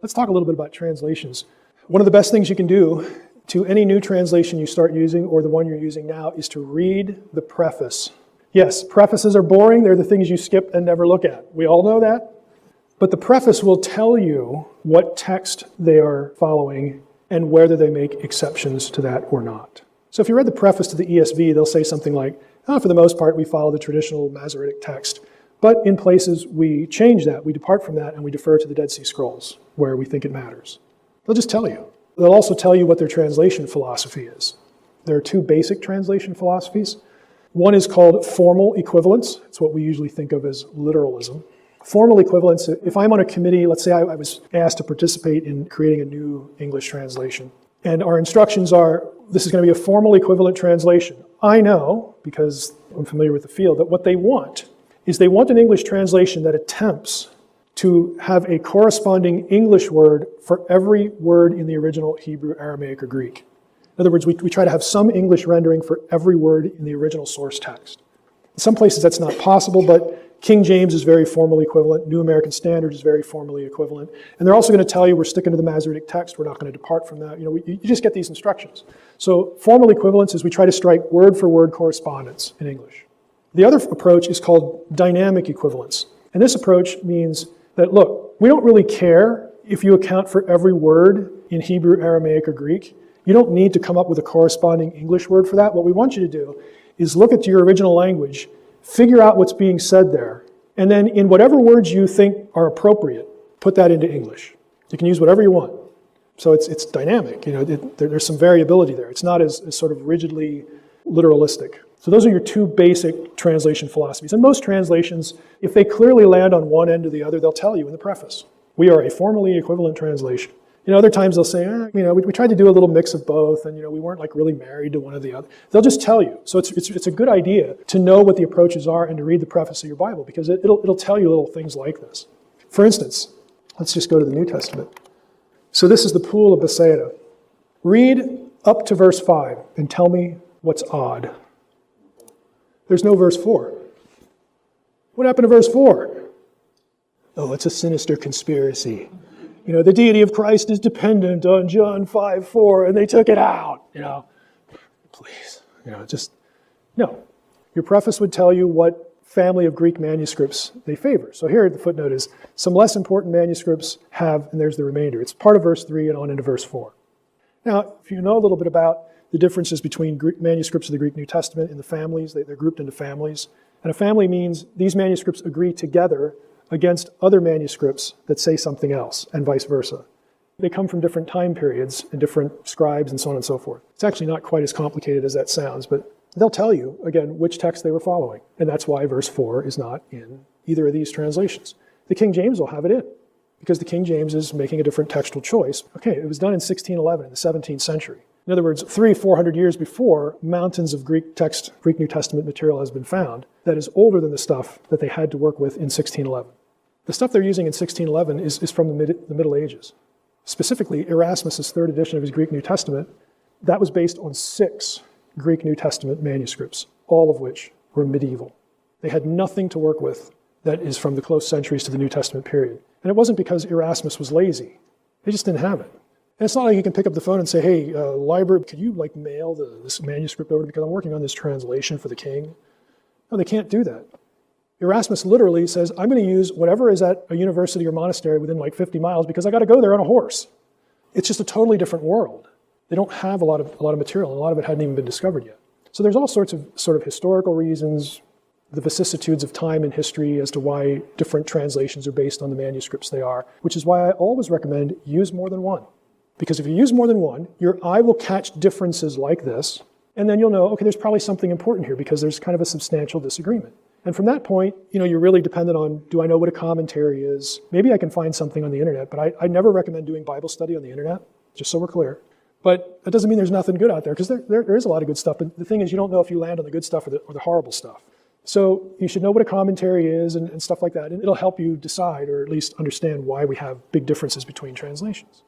Let's talk a little bit about translations. One of the best things you can do to any new translation you start using, or the one you're using now, is to read the preface. Yes, prefaces are boring. They're the things you skip and never look at. We all know that. But the preface will tell you what text they are following and whether they make exceptions to that or not. So if you read the preface to the ESV, they'll say something like, for the most part, we follow the traditional Masoretic text. But in places, we change that, we depart from that, and we defer to the Dead Sea Scrolls, where we think it matters. They'll just tell you. They'll also tell you what their translation philosophy is. There are two basic translation philosophies. One is called formal equivalence. It's what we usually think of as literalism. Formal equivalence, if I'm on a committee, let's say I was asked to participate in creating a new English translation, and our instructions are, this is going to be a formal equivalent translation. I know, because I'm familiar with the field, that what they want is they want an English translation that attempts to have a corresponding English word for every word in the original Hebrew, Aramaic, or Greek. In other words, we try to have some English rendering for every word in the original source text. In some places that's not possible, but King James is very formally equivalent. New American Standard is very formally equivalent. And they're also going to tell you we're sticking to the Masoretic text. We're not going to depart from that. You just get these instructions. So formal equivalence is we try to strike word for word correspondence in English. The other approach is called dynamic equivalence. And this approach means that, look, we don't really care if you account for every word in Hebrew, Aramaic, or Greek. You don't need to come up with a corresponding English word for that. What we want you to do is look at your original language, figure out what's being said there, and then in whatever words you think are appropriate, put that into English. You can use whatever you want. So it's dynamic. There's some variability there. It's not as sort of rigidly literalistic. So those are your two basic translation philosophies. And most translations, if they clearly land on one end or the other, they'll tell you in the preface. We are a formally equivalent translation. Other times they'll say, we tried to do a little mix of both, and we weren't like really married to one or the other. They'll just tell you. So it's a good idea to know what the approaches are and to read the preface of your Bible, because it'll tell you little things like this. For instance, let's just go to the New Testament. So this is the pool of Bethsaida. Read up to verse 5 and tell me what's odd. There's no verse 4. What happened to verse 4? Oh, it's a sinister conspiracy. The deity of Christ is dependent on John 5:4, and they took it out. Please, no. Your preface would tell you what family of Greek manuscripts they favor. So here the footnote is, some less important manuscripts have, and there's the remainder. It's part of verse 3 and on into verse 4. Now, if you know a little bit about the differences between Greek manuscripts of the Greek New Testament and the families, they're grouped into families. And a family means these manuscripts agree together against other manuscripts that say something else, and vice versa. They come from different time periods and different scribes and so on and so forth. It's actually not quite as complicated as that sounds, but they'll tell you, again, which text they were following. And that's why verse 4 is not in either of these translations. The King James will have it in, because the King James is making a different textual choice. Okay, it was done in 1611, in the 17th century. In other words, 300-400 years before, mountains of Greek New Testament material has been found that is older than the stuff that they had to work with in 1611. The stuff they're using in 1611 is from the Middle Ages. Specifically, Erasmus' third edition of his Greek New Testament, that was based on 6 Greek New Testament manuscripts, all of which were medieval. They had nothing to work with that is from the close centuries to the New Testament period. And it wasn't because Erasmus was lazy. They just didn't have it. And it's not like you can pick up the phone and say, hey, library, could you mail this manuscript over to me because I'm working on this translation for the king? No, they can't do that. Erasmus literally says, I'm going to use whatever is at a university or monastery within 50 miles because I got to go there on a horse. It's just a totally different world. They don't have a lot of material, and a lot of it hadn't even been discovered yet. So there's all sorts of sort of historical reasons, the vicissitudes of time and history as to why different translations are based on the manuscripts they are, which is why I always recommend use more than one. Because if you use more than one, your eye will catch differences like this, and then you'll know, okay, there's probably something important here because there's kind of a substantial disagreement. And from that point, you're really dependent on, do I know what a commentary is? Maybe I can find something on the internet, but I never recommend doing Bible study on the internet, just so we're clear. But that doesn't mean there's nothing good out there, because there is a lot of good stuff, but the thing is you don't know if you land on the good stuff or the horrible stuff. So you should know what a commentary is and stuff like that, and it'll help you decide or at least understand why we have big differences between translations.